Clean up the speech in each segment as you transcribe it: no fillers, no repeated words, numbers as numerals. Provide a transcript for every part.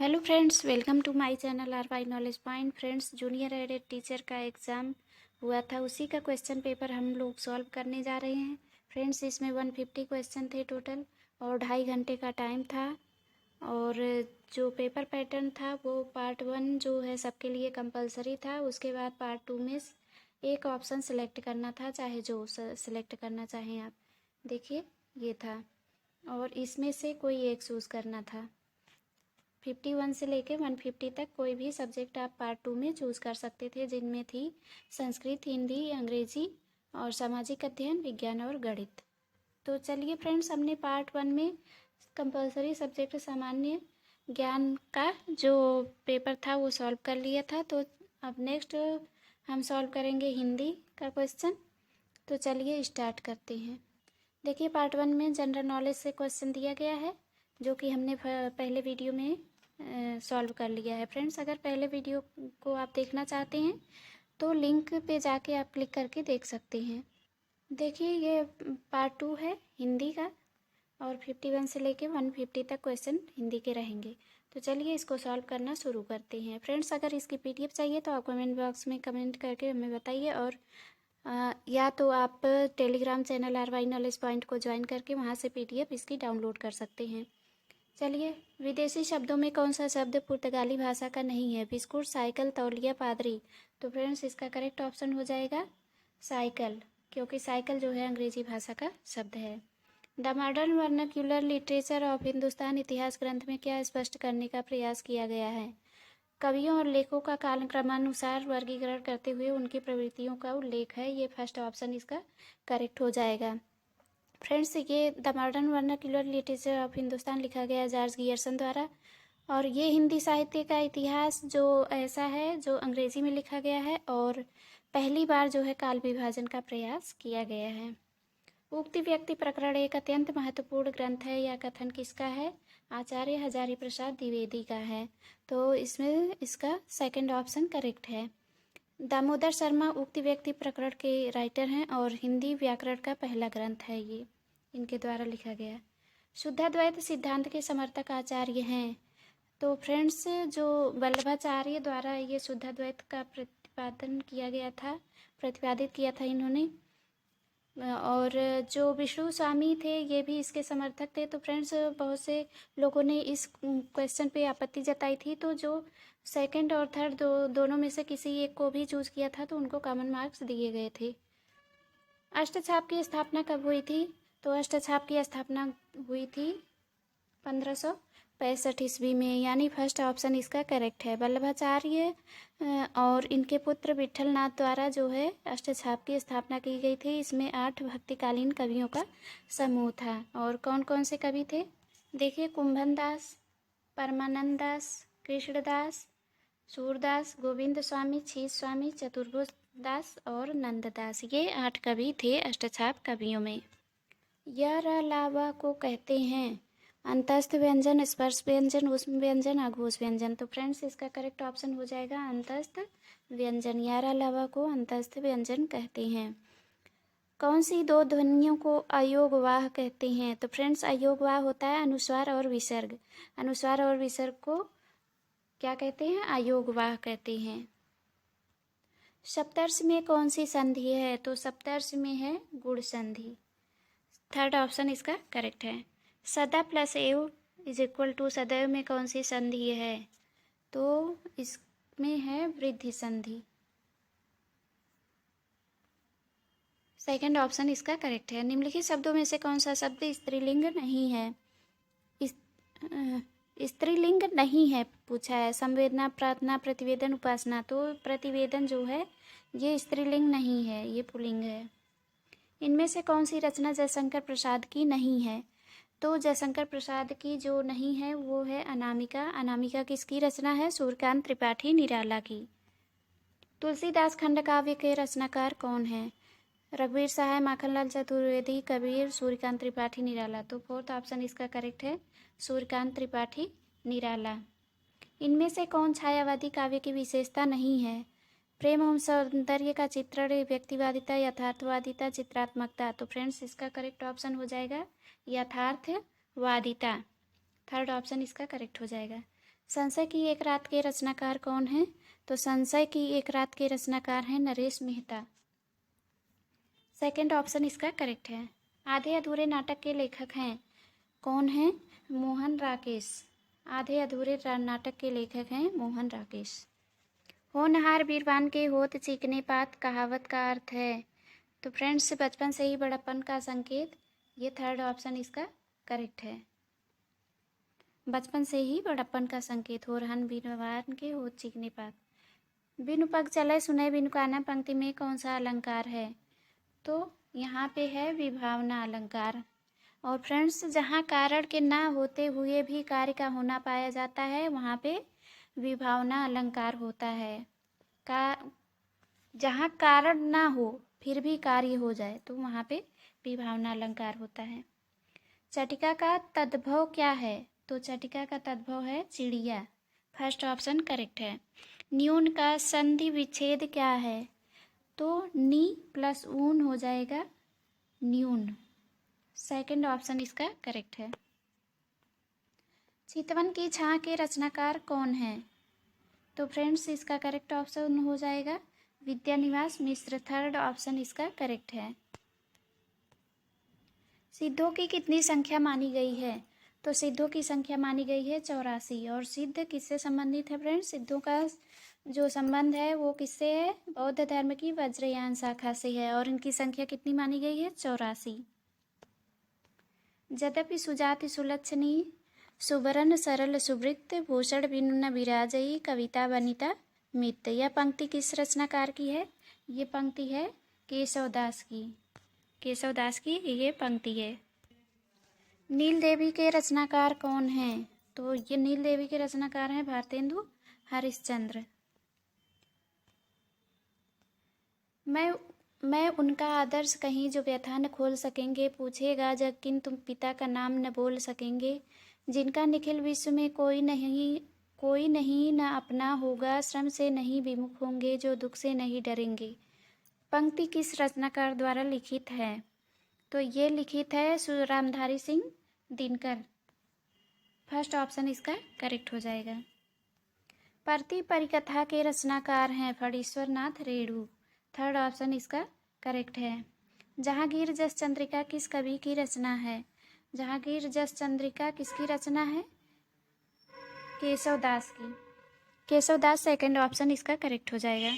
Hello friends, welcome to my channel R Y knowledge point. Friends, junior aided teacher का exam हुआ था, उसी का क्वेश्चन पेपर हम लोग सॉल्व करने जा रहे हैं। फ्रेंड्स, इसमें 150 क्वेश्चन थे टोटल और 2.5 घंटे का टाइम था। और जो पेपर पैटर्न था वो पार्ट 1 जो है सबके लिए कंपलसरी था। उसके बाद पार्ट 2 में एक ऑप्शन सेलेक्ट करना था, चाहे जो सेलेक्ट करना चाहें आप। देखिए, ये था और इसमें से कोई एक चूज़ करना था। 51 से लेके 150 तक कोई भी सब्जेक्ट आप पार्ट 2 में चूज़ कर सकते थे, जिनमें थी संस्कृत, हिंदी, अंग्रेजी और सामाजिक अध्ययन, विज्ञान और गणित। तो चलिए फ्रेंड्स, हमने पार्ट 1 में कंपलसरी सब्जेक्ट सामान्य ज्ञान का जो पेपर था वो सॉल्व कर लिया था। तो अब नेक्स्ट हम सॉल्व करेंगे हिंदी का क्वेश्चन। तो चलिए स्टार्ट करते हैं। देखिए, पार्ट 1 में जनरल नॉलेज से क्वेश्चन दिया गया है, जो कि हमने पहले वीडियो में सॉल्व कर लिया है। फ्रेंड्स, अगर पहले वीडियो को आप देखना चाहते हैं तो लिंक पे जाके आप क्लिक करके देख सकते हैं। देखिए, ये पार्ट 2 है हिंदी का और 51 से लेके 150 तक क्वेश्चन हिंदी के रहेंगे। तो चलिए इसको सॉल्व करना शुरू करते हैं। फ्रेंड्स, अगर इसकी पीडीएफ चाहिए तो आप कमेंट बॉक्स में कमेंट करके हमें बताइए, और या तो आप Telegram channel R Y knowledge point को ज्वाइन करके वहाँ से पीडीएफ इसकी डाउनलोड कर सकते हैं। चलिए, विदेशी शब्दों में कौन सा शब्द पुर्तगाली भाषा का नहीं है? बिस्कुट, साइकिल, तौलिया, पादरी। तो फ्रेंड्स, इसका करेक्ट ऑप्शन हो जाएगा साइकिल, क्योंकि साइकिल जो है अंग्रेजी भाषा का शब्द है। The modern vernacular literature of Hindustan इतिहास ग्रंथ में क्या स्पष्ट करने का प्रयास किया गया है? कवियों और लेखों का कालक्रमानुसार वर्गीकरण करते हुए उनकी प्रवृत्तियों का उल्लेख है। ये फर्स्ट ऑप्शन इसका करेक्ट हो जाएगा। फ्रेंड्स, ये the modern vernacular literature of Hindustan लिखा गया जॉर्ज गियर्सन द्वारा, और ये हिंदी साहित्य का इतिहास जो ऐसा है जो अंग्रेजी में लिखा गया है, और पहली बार जो है काल विभाजन का प्रयास किया गया है। उक्ति व्यक्ति प्रकरण एक अत्यंत महत्वपूर्ण ग्रंथ है, यह कथन किसका है? आचार्य हजारी प्रसाद द्विवेदी का है। तो इसमें इसका सेकंड ऑप्शन करेक्ट है। दामोदर शर्मा उक्ति व्यक्ति प्रकरण के राइटर हैं और हिंदी व्याकरण का पहला ग्रंथ है, ये इनके द्वारा लिखा गया। शुद्धाद्वैत सिद्धांत के समर्थक आचार्य हैं? तो फ्रेंड्स, जो वल्लभाचार्य द्वारा ये शुद्धाद्वैत का प्रतिपादन किया गया था, प्रतिपादित किया था इन्होंने, और जो विष्णु स्वामी थे ये भी इसके समर्थक थे। तो फ्रेंड्स, बहुत से लोगों ने इस क्वेश्चन पे आपत्ति जताई थी, तो जो सेकंड और थर्ड दोनों में से किसी एक को भी चूज़ किया था तो उनको कॉमन मार्क्स दिए गए थे। अष्टछाप की स्थापना कब हुई थी? तो अष्टछाप की स्थापना हुई थी 1565 ईस्वी में, यानी फर्स्ट ऑप्शन इसका करेक्ट है। वल्लभाचार्य और इनके पुत्र विट्ठलनाथ द्वारा जो है अष्टछाप की स्थापना की गई थी। इसमें 8 भक्तिकालीन कवियों का समूह था। और कौन कौन से कवि थे? देखिए, कुंभन दास, परमानंद दास, कृष्णदास, सूरदास, गोविंद स्वामी, छीस स्वामी, चतुर्भुज दास और नंददास। ये 8 कवि थे अष्टछाप कवियों में। यरलावा को कहते हैं अंतस्थ व्यंजन, स्पर्श व्यंजन, ऊष्म व्यंजन, आघोष व्यंजन। तो फ्रेंड्स, इसका करेक्ट ऑप्शन हो जाएगा अंतस्थ व्यंजन। यरलावा को अंतस्थ व्यंजन कहते हैं। कौन सी दो ध्वनियों को अयोगवाह कहते हैं? तो फ्रेंड्स, अयोगवाह होता है अनुस्वार और विसर्ग। अनुस्वार और विसर्ग को क्या कहते हैं? अयोगवाह कहते हैं। सप्तर्षि में कौन सी संधि है? तो सप्तर्षि में है गुण संधि। थर्ड ऑप्शन इसका करेक्ट है। सदा प्लस एव इज इक्वल टू सदैव में कौन सी संधि है? तो इसमें है वृद्धि संधि। सेकंड ऑप्शन इसका करेक्ट है। निम्नलिखित शब्दों में से कौन सा शब्द स्त्रीलिंग नहीं है? स्त्रीलिंग नहीं है पूछा है। संवेदना, प्रार्थना, प्रतिवेदन, उपासना। तो प्रतिवेदन जो है ये स्त्रीलिंग नहीं है, ये पुल्लिंग है। इनमें से कौन सी रचना जयशंकर प्रसाद की नहीं है? तो जयशंकर प्रसाद की जो नहीं है वो है अनामिका। अनामिका किसकी रचना है? सूर्यकांत त्रिपाठी निराला की। तुलसीदास खंड काव्य के रचनाकार कौन है? रघुवीर सहाय, माखनलाल चतुर्वेदी, कबीर, सूर्यकांत त्रिपाठी निराला। तो फोर्थ ऑप्शन इसका करेक्ट है, सूर्यकांत त्रिपाठी निराला। इनमें से कौन छायावादी काव्य की विशेषता नहीं है? प्रेम एवं सौंदर्य का चित्रण, व्यक्तिवादिता, यथार्थवादिता, चित्रात्मकता। तो फ्रेंड्स, इसका करेक्ट ऑप्शन हो जाएगा यथार्थवादिता। थर्ड ऑप्शन इसका करेक्ट हो जाएगा। संशय की एक रात के रचनाकार कौन है? तो संशय की एक रात के रचनाकार हैं नरेश मेहता। सेकंड ऑप्शन इसका करेक्ट है। आधे अधूरे नाटक के लेखक हैं कौन हैं? मोहन राकेश। आधे अधूरे नाटक के लेखक हैं मोहन राकेश। होनहार बीरबान के होत चीकने पात कहावत का अर्थ है? तो फ्रेंड्स, बचपन से ही बड़प्पन का संकेत। ये थर्ड ऑप्शन इसका करेक्ट है। बचपन से ही बड़प्पन का संकेत। होरहन बीरबान के होत चीकने पात। बिनु पग चले सुने बिनु काना पंक्ति में कौन सा अलंकार है? तो यहाँ पे है विभावना अलंकार। और फ्रेंड्स, जहाँ कारण के ना होते हुए भी कार्य का होना पाया जाता है वहाँ पे विभावना अलंकार होता है। जहाँ कारण ना हो फिर भी कार्य हो जाए तो वहाँ पे विभावना अलंकार होता है। चटिका का तद्भव क्या है? तो चटिका का तद्भव है चिड़िया। फर्स्ट ऑप्शन करेक्ट है। न्यून का संधि विच्छेद क्या है? तो नी प्लस ऊन हो जाएगा न्यून। सेकंड ऑप्शन इसका करेक्ट है। चितवन की छां के रचनाकार कौन है? तो फ्रेंड्स, इसका करेक्ट ऑप्शन हो जाएगा विद्यानिवास मिश्र। थर्ड ऑप्शन इसका करेक्ट है। सिद्धों की कितनी संख्या मानी गई है? तो सिद्धों की संख्या मानी गई है 84। और सिद्ध किससे संबंधित है फ्रेंड्स? सिद्धों का जो संबंध है वो किससे है? बौद्ध धर्म की वज्रयान शाखा से है। और इनकी संख्या कितनी मानी गई है? 84। यद्यपि सुजाति सुलक्षणी सुवर्ण सरल सुवृत्त भूषण बिनु न विराजई कविता वनिता मित्त। यह पंक्ति किस रचनाकार की है? ये पंक्ति है केशवदास की। केशवदास की ये पंक्ति है। नील देवी के रचनाकार कौन हैं? तो ये नील देवी के रचनाकार हैं भारतेंदु हरिश्चंद्र। मैं उनका आदर्श कहीं जो व्यथा न खोल सकेंगे, पूछेगा जग किन तुम पिता का नाम न बोल सकेंगे, जिनका निखिल विश्व में कोई नहीं न अपना होगा, श्रम से नहीं विमुख होंगे, जो दुख से नहीं डरेंगे। पंक्ति किस रचनाकार द्वारा लिखित है? तो ये लिखित है रामधारी सिंह दिनकर। फर्स्ट ऑप्शन इसका करेक्ट हो जाएगा। परती परिकथा के रचनाकार हैं फणीश्वर नाथ रेणु। थर्ड ऑप्शन इसका करेक्ट है। जहांगीर जस चंद्रिका किस कवि की रचना है? जहांगीर जस चंद्रिका किसकी रचना है? केशवदास की। केशवदास सेकंड ऑप्शन इसका करेक्ट हो जाएगा।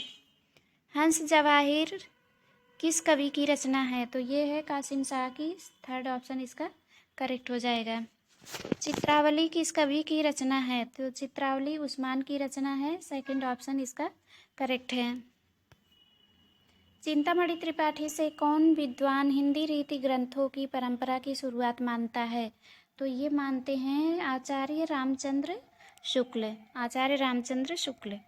हंस जवाहिर किस कवि की रचना है? तो ये है कासिम शाह की। थर्ड ऑप्शन इसका करेक्ट हो जाएगा। चित्रावली किस कवि की रचना है? तो चित्रावली उस्मान की रचना है। सेकंड ऑप्शन इसका करेक्ट है। चिंतामणि त्रिपाठी से कौन विद्वान हिंदी रीति ग्रंथों की परंपरा की शुरुआत मानता है? तो ये मानते हैं आचार्य रामचंद्र शुक्ल। आचार्य रामचंद्र शुक्ल।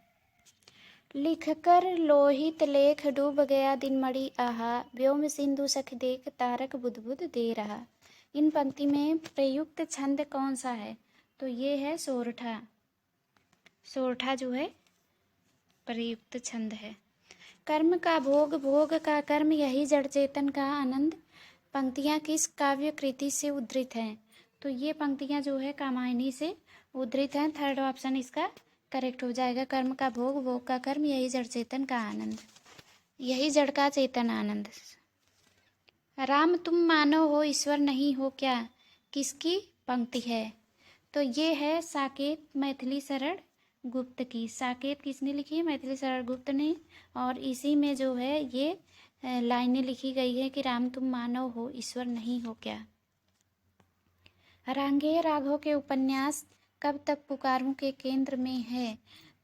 लिखकर लोहित लेख डूब गया दिन मणि आहा, व्योम सिंधु सख देख तारक बुदबुद दे रहा। इन पंक्ति में प्रयुक्त छंद कौन सा है? तो ये है सोरठा। सोरठा जो है प्रयुक्त छंद है। कर्म का भोग, भोग का कर्म, यही जड़ चेतन का आनंद। पंक्तियाँ किस काव्य कृति से उद्धृत हैं? तो ये पंक्तियाँ जो है कामायनी से उद्धृत हैं। थर्ड ऑप्शन इसका करेक्ट हो जाएगा। कर्म का भोग, भोग का कर्म, यही जड़ चेतन का आनंद। यही जड़ का चेतन आनंद। राम तुम मानो हो ईश्वर नहीं हो क्या, किसकी पंक्ति है? तो ये है साकेत मैथिली शरण गुप्त की। साकेत किसने लिखी है? मैथिली शरण गुप्त ने। और इसी में जो है ये लाइनें लिखी गई है कि राम तुम मानव हो ईश्वर नहीं हो क्या। रांगेय राघव के उपन्यास कब तक पुकारूं के केंद्र में है?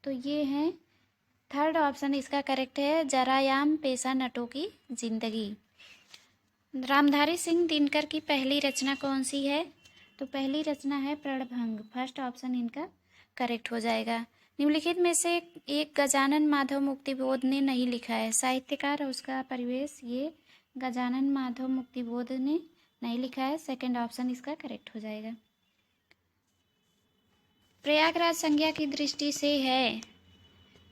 तो ये है थर्ड ऑप्शन इसका करेक्ट है। जरायाम पेशा नटों की जिंदगी। रामधारी सिंह दिनकर की पहली रचना कौन सी है? तो पहली रचना है प्रणभंग। फर्स्ट ऑप्शन इनका करेक्ट हो जाएगा। निम्नलिखित में से एक गजानन माधव मुक्तिबोध ने नहीं लिखा है। साहित्यकार और उसका परिवेश, ये गजानन माधव मुक्तिबोध ने नहीं लिखा है। सेकंड ऑप्शन इसका करेक्ट हो जाएगा। प्रयागराज संज्ञा की दृष्टि से है?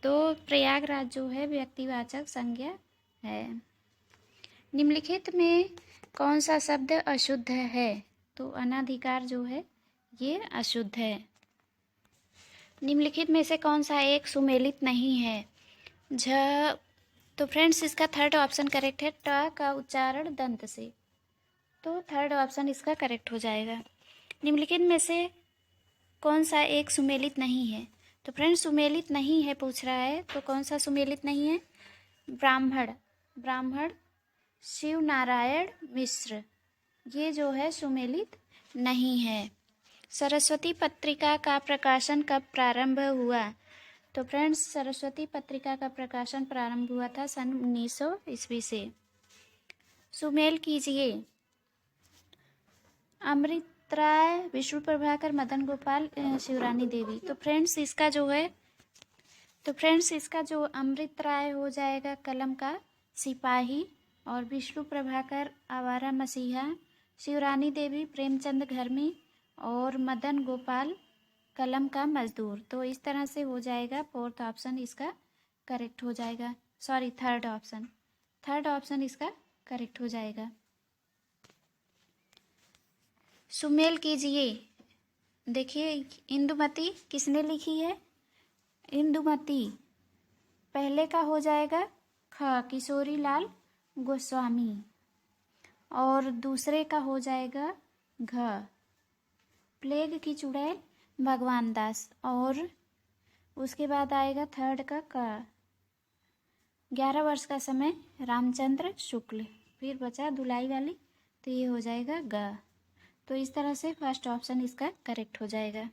तो प्रयागराज जो है व्यक्तिवाचक संज्ञा है। निम्नलिखित में कौन सा शब्द अशुद्ध है? तो अनाधिकार जो है ये अशुद्ध है। निम्नलिखित में से कौन सा एक सुमेलित नहीं है? झ। तो फ्रेंड्स इसका थर्ड ऑप्शन करेक्ट है, ट का उच्चारण दंत से। तो थर्ड ऑप्शन इसका करेक्ट हो जाएगा। निम्नलिखित में से कौन सा एक सुमेलित नहीं है? तो फ्रेंड्स सुमेलित नहीं है पूछ रहा है, तो कौन सा सुमेलित नहीं है? ब्राह्मण, ब्राह्मण, शिव नारायण मिश्र, ये जो है सुमेलित नहीं है। सरस्वती पत्रिका का प्रकाशन कब प्रारंभ हुआ? तो फ्रेंड्स सरस्वती पत्रिका का प्रकाशन प्रारंभ हुआ था सन 1900 ईस्वी से। सुमेल कीजिए। अमृत राय, विष्णु प्रभाकर, मदन गोपाल, शिवरानी देवी। तो फ्रेंड्स इसका जो अमृत राय हो जाएगा कलम का सिपाही, और विष्णु प्रभाकर आवारा मसीहा, शिवरानी देवी प्रेमचंद घर में, और मदन गोपाल कलम का मजदूर। तो इस तरह से हो जाएगा, फोर्थ ऑप्शन इसका करेक्ट हो जाएगा। सॉरी, थर्ड ऑप्शन इसका करेक्ट हो जाएगा। सुमेल कीजिए। देखिए इंदुमती किसने लिखी है? इंदुमती पहले का हो जाएगा ख, किशोरी लाल गोस्वामी, और दूसरे का हो जाएगा घ, प्लेग की चुड़ैल भगवान दास, और उसके बाद आएगा थर्ड का क, 11 वर्ष का समय रामचंद्र शुक्ल, फिर बचा धुलाई वाली, तो ये हो जाएगा ग। तो इस तरह से फर्स्ट ऑप्शन इसका करेक्ट हो जाएगा।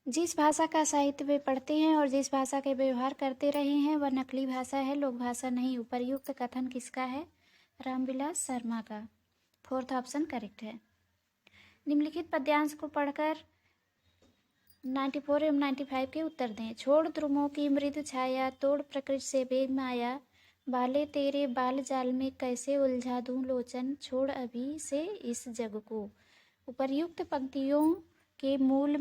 जिस भाषा का साहित्य वे पढ़ते हैं और जिस भाषा के व्यवहार करते रहे हैं वह नकली भाषा है, लोक भाषा नहीं। उपर्युक्त कथन किसका है? रामविलास शर्मा का। फोर्थ ऑप्शन करेक्ट है। निम्नलिखित पद्यांश को पढ़कर 94 एवं 95 के उत्तर दें। छोड़ द्रुमों की मृदु छाया, तोड़ प्रकृति से बेग माया, बाले तेरे बाल जाल में कैसे उलझा दूं लोचन, छोड़ अभी से इस जग को। उपर्युक्त पंक्तियों के मूल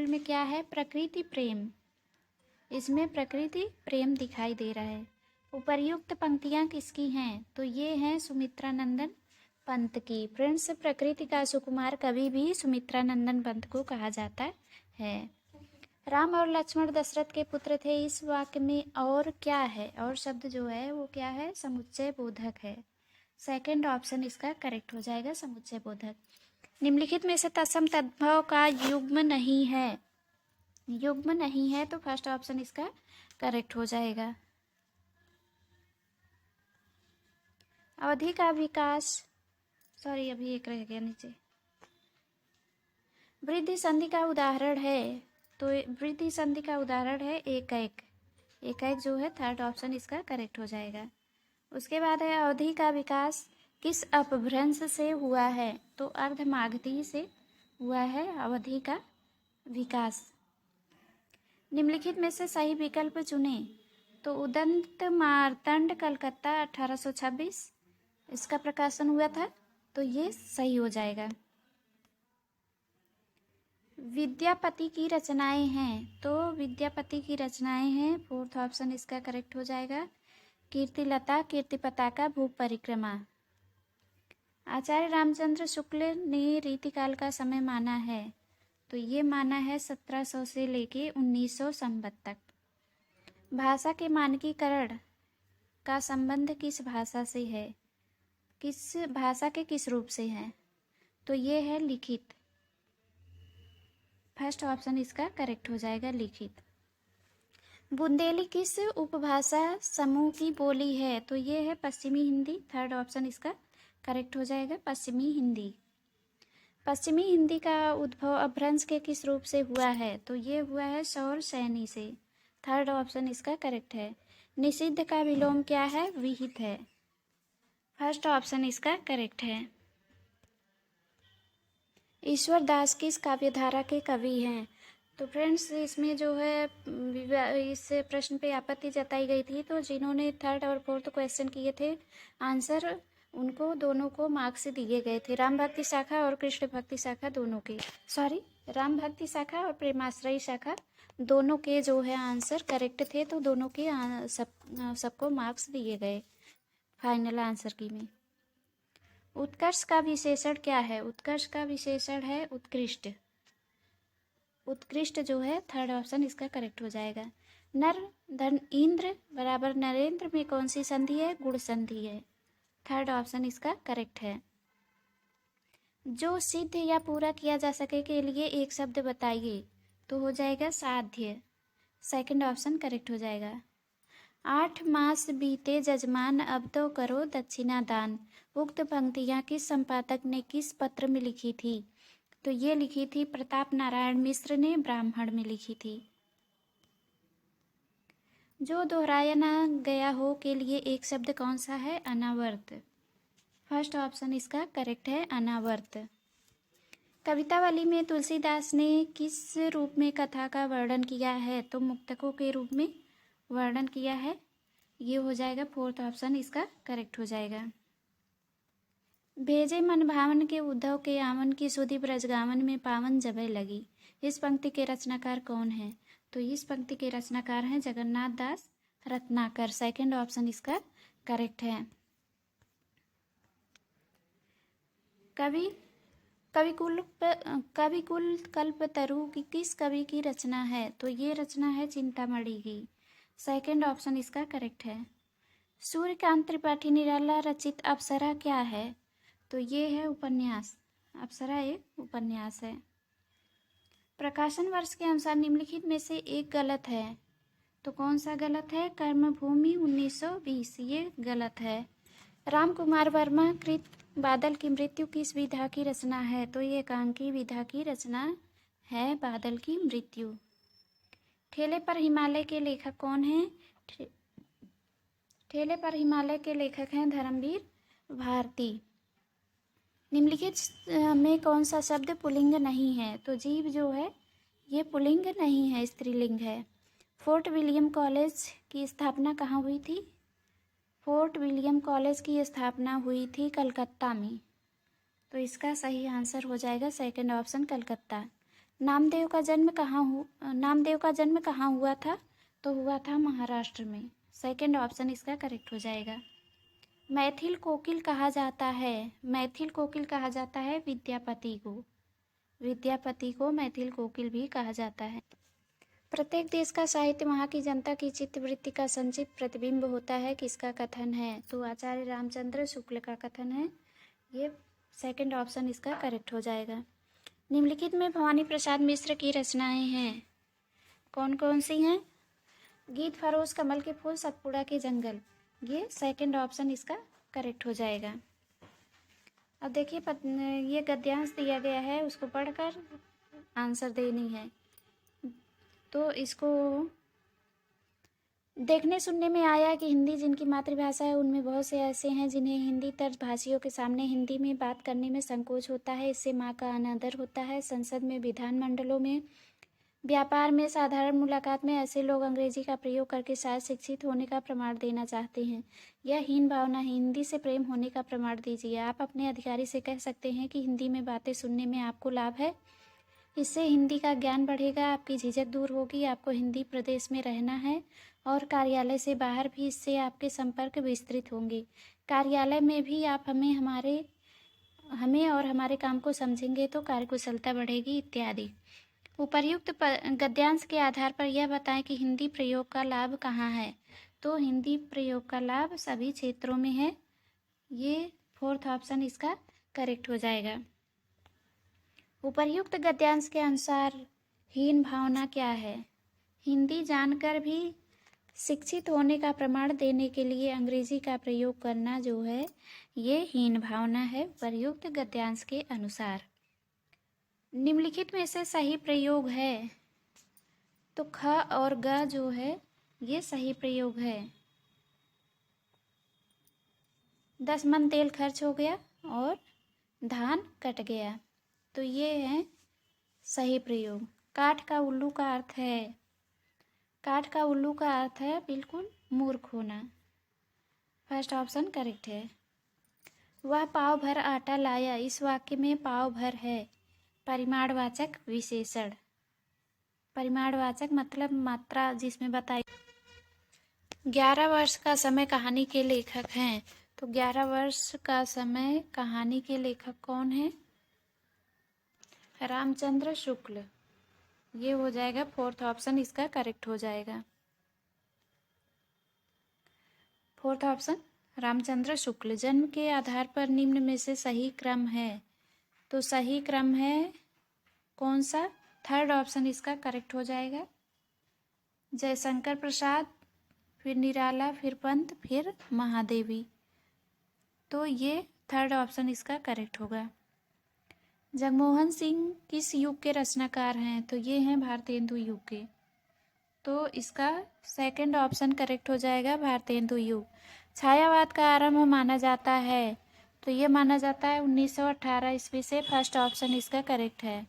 में क्या है? प्रकृति प्रेम। इसमें प्रकृति प्रेम दिखाई दे रहा है। उपर्युक्त पंक्तियां किसकी हैं? तो ये हैं सुमित्रानंदन पंत की। फ्रेंड्स प्रकृति का सुकुमार कवि भी सुमित्रानंदन पंत को कहा जाता है। राम और लक्ष्मण दशरथ के पुत्र थे, इस वाक्य में और क्या है? और शब्द जो है वो क्या है? समुच्चय बोधक है। सेकंड ऑप्शन इसका करेक्ट हो जाएगा, समुच्चय बोधक। निम्नलिखित में से तत्सम तद्भव का युग्म नहीं है। युग्म नहीं है तो फर्स्ट ऑप्शन इसका करेक्ट हो जाएगा। अवधि का विकास, सॉरी अभी एक रह गया नीचे। वृद्धि संधि का उदाहरण है, तो वृद्धि संधि का उदाहरण है एकैक। एकैक जो है थर्ड ऑप्शन इसका करेक्ट हो जाएगा। उसके बाद है अवधि का विकास किस अपभ्रंश से हुआ है? तो अर्धमागधी से हुआ है अवधि का विकास। निम्नलिखित में से सही विकल्प चुनें। तो उदंत मार्तंड कलकत्ता 1826 इसका प्रकाशन हुआ था, तो ये सही हो जाएगा। विद्यापति की रचनाएं हैं, तो विद्यापति की रचनाएं हैं, फोर्थ ऑप्शन इसका करेक्ट हो जाएगा। कीर्तिलता, कीर्ति पताका, भूप परिक्रमा। आचार्य रामचंद्र शुक्ल ने रीतिकाल का समय माना है, तो ये माना है 1700 से लेके 1900 संवत तक। भाषा के मानकीकरण का संबंध किस भाषा से है? किस भाषा के किस रूप से है? तो ये है लिखित। फर्स्ट ऑप्शन इसका करेक्ट हो जाएगा, लिखित। बुंदेली किस उपभाषा समूह की बोली है? तो ये है पश्चिमी हिंदी। थर्ड ऑप्शन इसका करेक्ट हो जाएगा, पश्चिमी हिंदी। पश्चिमी हिंदी का उद्भव अपभ्रंश के किस रूप से हुआ है? तो ये हुआ है सौर सैनी से। थर्ड ऑप्शन इसका करेक्ट है। निषिद्ध का विलोम क्या है? विहित है। फर्स्ट ऑप्शन इसका करेक्ट है। ईश्वर दास किस काव्यधारा के कवि हैं? तो फ्रेंड्स इसमें जो है इस प्रश्न पे आपत्ति जताई गई थी, तो जिन्होंने थर्ड और फोर्थ क्वेश्चन किए थे आंसर, उनको दोनों को मार्क्स दिए गए थे। राम भक्ति शाखा और कृष्ण भक्ति शाखा दोनों के, सॉरी राम भक्ति शाखा और प्रेमाश्रयी शाखा दोनों के जो है आंसर करेक्ट थे, तो दोनों के सबको मार्क्स दिए गए फाइनल आंसर की में। उत्कर्ष का विशेषण क्या है? उत्कर्ष का विशेषण है उत्कृष्ट। उत्कृष्ट जो है थर्ड ऑप्शन इसका करेक्ट हो जाएगा। नर धन इंद्र बराबर नरेंद्र में कौन सी संधि है? गुण संधि है। थर्ड ऑप्शन इसका करेक्ट है। जो सिद्ध या पूरा किया जा सके के लिए एक शब्द बताइए, तो हो जाएगा साध्य। सेकंड ऑप्शन करेक्ट हो जाएगा। 8 मास बीते जजमान अब तो करो दक्षिणा दान। उक्त पंक्तियाँ किस संपादक ने किस पत्र में लिखी थी? तो ये लिखी थी प्रताप नारायण मिश्र ने, ब्राह्मण में लिखी थी। जो दोहराया ना गया हो के लिए एक शब्द कौन सा है? अनावर्त। फर्स्ट ऑप्शन इसका करेक्ट है, अनावर्त। कवितावली में तुलसीदास ने किस रूप में कथा का वर्णन किया है? तो मुक्तकों के रूप में वर्णन किया है। ये हो जाएगा फोर्थ ऑप्शन इसका करेक्ट हो जाएगा। भेजे मन भावन के उद्धव के आवन की सुधि ब्रजगावन में पावन जबे लगी। इस पंक्ति के रचनाकार कौन है? तो इस पंक्ति के रचनाकार हैं जगन्नाथ दास रत्नाकर। सेकंड ऑप्शन इसका करेक्ट है। कविकुल कल्पतरु की किस कवि की रचना है? तो ये रचना है चिंतामणि की। सेकंड ऑप्शन इसका करेक्ट है। सूर्यकांत त्रिपाठी निराला रचित अप्सरा क्या है? तो ये है उपन्यास। अप्सरा एक उपन्यास है। प्रकाशन वर्ष के अनुसार निम्नलिखित में से एक गलत है, तो कौन सा गलत है? कर्मभूमि 1920, ये गलत है। राम कुमार वर्मा कृत बादल की मृत्यु किस विधा की रचना है? तो ये एकांकी विधा की रचना है, बादल की मृत्यु। ठेले पर हिमालय के लेखक कौन हैं? ठेले पर हिमालय के लेखक हैं धर्मवीर भारती। निम्नलिखित में कौन सा शब्द पुल्लिंग नहीं है? तो जीव जो है ये पुल्लिंग नहीं है, स्त्रीलिंग है। फोर्ट विलियम कॉलेज की स्थापना कहाँ हुई थी? फोर्ट विलियम कॉलेज की स्थापना हुई थी कलकत्ता में। तो इसका सही आंसर हो जाएगा सेकंड ऑप्शन कलकत्ता। नामदेव का जन्म कहाँ हुआ था? तो हुआ था महाराष्ट्र में। सेकंड ऑप्शन इसका करेक्ट हो जाएगा। मैथिल कोकिल कहा जाता है? मैथिल कोकिल कहा जाता है विद्यापति को। विद्यापति को मैथिल कोकिल भी कहा जाता है। प्रत्येक देश का साहित्य वहाँ की जनता की चित्तवृत्ति का संचित प्रतिबिंब होता है, किसका कथन है? तो आचार्य रामचंद्र शुक्ल का कथन है। ये सेकंड ऑप्शन इसका करेक्ट हो जाएगा। निम्नलिखित में भवानी प्रसाद मिश्र की रचनाएं हैं, कौन कौन सी हैं? गीत फरोज, कमल के फूल, सतपुड़ा के जंगल। ये सेकंड ऑप्शन इसका करेक्ट हो जाएगा। अब देखिए ये गद्यांश दिया गया है, उसको पढ़कर आंसर देनी है। तो इसको देखने सुनने में आया कि हिंदी जिनकी मातृभाषा है उनमें बहुत से ऐसे हैं जिन्हें हिंदी तर्ज भाषियों के सामने हिंदी में बात करने में संकोच होता है। इससे माँ का अनादर होता है। संसद में, विधानमंडलों में, व्यापार में, साधारण मुलाकात में ऐसे लोग अंग्रेजी का प्रयोग करके शायद शिक्षित होने का प्रमाण देना चाहते हैं। यह हीन भावना है। हिंदी से प्रेम होने का प्रमाण दीजिए। आप अपने अधिकारी से कह सकते हैं कि हिंदी में बातें सुनने में आपको लाभ है। इससे हिंदी का ज्ञान बढ़ेगा, आपकी झिझक दूर होगी। आपको हिंदी प्रदेश में रहना है और कार्यालय से बाहर भी इससे आपके संपर्क विस्तृत होंगे। कार्यालय में भी आप हमें और हमारे काम को समझेंगे तो कार्यकुशलता बढ़ेगी इत्यादि। उपर्युक्त गद्यांश के आधार पर यह बताएं कि हिंदी प्रयोग का लाभ कहाँ है? तो हिंदी प्रयोग का लाभ सभी क्षेत्रों में है। ये फोर्थ ऑप्शन इसका करेक्ट हो जाएगा। उपर्युक्त गद्यांश के अनुसार हीन भावना क्या है? हिंदी जानकर भी शिक्षित होने का प्रमाण देने के लिए अंग्रेजी का प्रयोग करना जो है ये हीन भावना है उपर्युक्त गद्यांश के अनुसार। निम्नलिखित में से सही प्रयोग है? तो ख और ग जो है ये सही प्रयोग है। 10 मन तेल खर्च हो गया और धान कट गया, तो ये है सही प्रयोग। काठ का उल्लू का अर्थ है, काठ का उल्लू का अर्थ है बिल्कुल मूर्ख होना। फर्स्ट ऑप्शन करेक्ट है। वह पाव भर आटा लाया, इस वाक्य में पाव भर है परिमाणवाचक विशेषण। परिमाणवाचक मतलब मात्रा जिसमें बताई। 11 वर्ष का समय कहानी के लेखक हैं, तो 11 वर्ष का समय कहानी के लेखक कौन है? रामचंद्र शुक्ल। ये हो जाएगा फोर्थ ऑप्शन इसका करेक्ट हो जाएगा। Fourth option Ramchandra Shukla. जन्म के आधार पर निम्न में से सही क्रम है, तो सही क्रम है कौन सा? थर्ड ऑप्शन इसका करेक्ट हो जाएगा। जयशंकर प्रसाद, फिर निराला, फिर पंत, फिर महादेवी, तो ये थर्ड ऑप्शन इसका करेक्ट होगा। जगमोहन सिंह किस युग के रचनाकार हैं? तो ये हैं भारतेंदु युग के, तो इसका सेकंड ऑप्शन करेक्ट हो जाएगा, भारतेंदु युग। छायावाद का आरंभ माना जाता है, तो ये माना जाता है 1918 ईस्वी से। फर्स्ट ऑप्शन इसका करेक्ट है।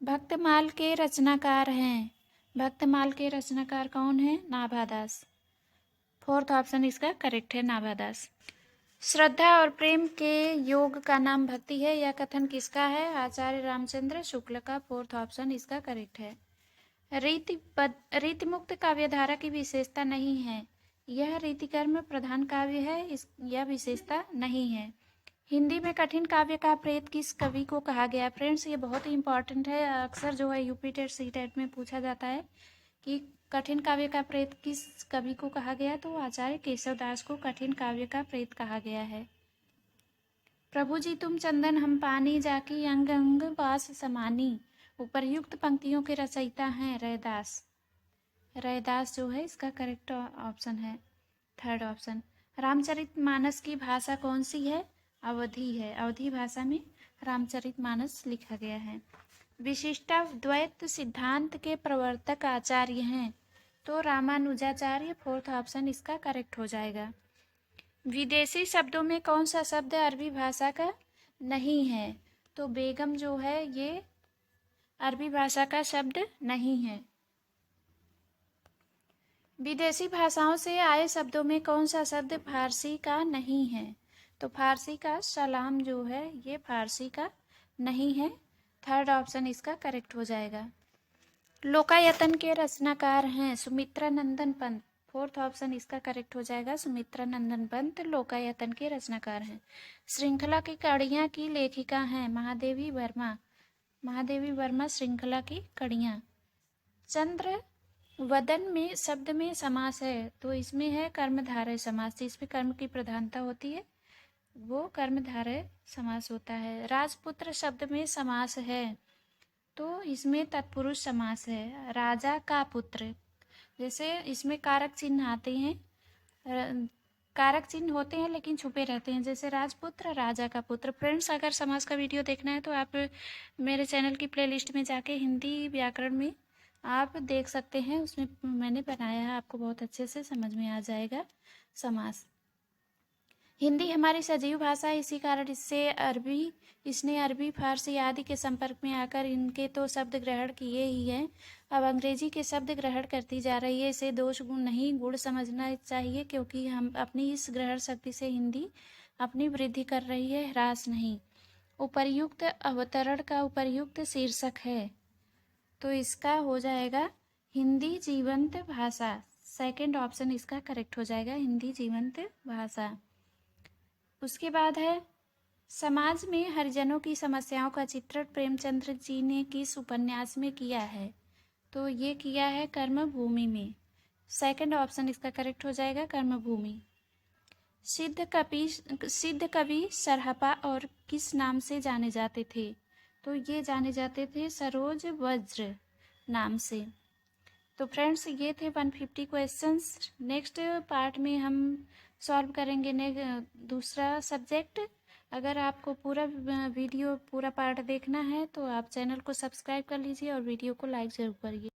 भक्तमाल के रचनाकार हैं, भक्तमाल के रचनाकार कौन है? नाभादास। फोर्थ ऑप्शन इसका करेक्ट है, नाभादास। श्रद्धा और प्रेम के योग का नाम भक्ति है, यह कथन किसका है? आचार्य रामचंद्र शुक्ल का। फोर्थ ऑप्शन इसका करेक्ट है। रीति मुक्त काव्यधारा की विशेषता नहीं है, यह रीतिकर्म प्रधान काव्य है, यह विशेषता नहीं है। हिंदी में कठिन काव्य का प्रेत किस कवि को कहा गया? फ्रेंड्स ये बहुत ही इंपॉर्टेंट है, अक्सर जो है यूपी टेट सी टेट में पूछा जाता है कि कठिन काव्य का प्रेत किस कवि को कहा गया, तो आचार्य केशवदास को कठिन काव्य का प्रेत कहा गया है। प्रभु जी तुम चंदन हम पानी, जाकी अंग अंग बास समानी, उपर्युक्त पंक्तियों के रचयिता हैं रैदास। रैदास जो है इसका करेक्ट ऑप्शन है, थर्ड ऑप्शन। रामचरितमानस की भाषा कौन सी है? अवधी है, अवधी भाषा में रामचरितमानस लिखा गया है। विशिष्टाद्वैत सिद्धांत के प्रवर्तक आचार्य हैं, तो रामानुजाचार्य। फोर्थ ऑप्शन इसका करेक्ट हो जाएगा। विदेशी शब्दों में कौन सा शब्द अरबी भाषा का नहीं है? तो बेगम जो है ये अरबी भाषा का शब्द नहीं है। विदेशी भाषाओं से आए शब्दों में कौन सा शब्द फारसी का नहीं है? तो फारसी का सलाम जो है ये फारसी का नहीं है, थर्ड ऑप्शन इसका करेक्ट हो जाएगा। लोकायतन के रचनाकार हैं सुमित्रा नंदन पंत। फोर्थ ऑप्शन इसका करेक्ट हो जाएगा, सुमित्रा नंदन पंत लोकायतन के रचनाकार हैं। श्रृंखला की कड़ियाँ की लेखिका हैं महादेवी वर्मा। महादेवी वर्मा श्रृंखला की कड़ियाँ। चंद्र वदन में शब्द में समास है, तो इसमें है कर्मधारय समास, जिसमें कर्म की प्रधानता होती है वो कर्मधारय समास होता है। राजपुत्र शब्द में समास है, तो इसमें तत्पुरुष समास है। राजा का पुत्र, जैसे इसमें कारक चिन्ह आते हैं, कारक चिन्ह होते हैं लेकिन छुपे रहते हैं, जैसे राजपुत्र, राजा का पुत्र। फ्रेंड्स अगर समास का वीडियो देखना है तो आप मेरे चैनल की प्लेलिस्ट में जाके हिंदी व्याकरण में आप देख सकते हैं, उसमें मैंने बनाया है, आपको बहुत अच्छे से समझ में आ जाएगा समास। हिंदी हमारी सजीव भाषा है, इसी कारण इसने अरबी फारसी आदि के संपर्क में आकर इनके तो शब्द ग्रहण किए ही हैं, अब अंग्रेजी के शब्द ग्रहण करती जा रही है। इसे दोष गुण नहीं गुण समझना चाहिए, क्योंकि हम अपनी इस ग्रहण शक्ति से हिंदी अपनी वृद्धि कर रही है, ह्रास नहीं। उपर्युक्त अवतरण का उपर्युक्त शीर्षक है, तो इसका हो जाएगा हिंदी जीवंत भाषा। सेकंड ऑप्शन इसका करेक्ट हो जाएगा, हिंदी जीवंत भाषा। उसके बाद है समाज में हरिजनों की समस्याओं का चित्रण प्रेमचंद्र जी ने किस उपन्यास में किया है? तो ये किया है कर्मभूमि में। सेकंड ऑप्शन इसका करेक्ट हो जाएगा, कर्मभूमि। सिद्ध कवि सरहपा और किस नाम से जाने जाते थे? तो ये जाने जाते थे सरोज वज्र नाम से। तो फ्रेंड्स ये थे 150 क्वेश्चंस। नेक्स्ट पार्ट में हम सॉल्व करेंगे दूसरा सब्जेक्ट। अगर आपको पूरा वीडियो पूरा पार्ट देखना है तो आप चैनल को सब्सक्राइब कर लीजिए और वीडियो को लाइक ज़रूर करिए।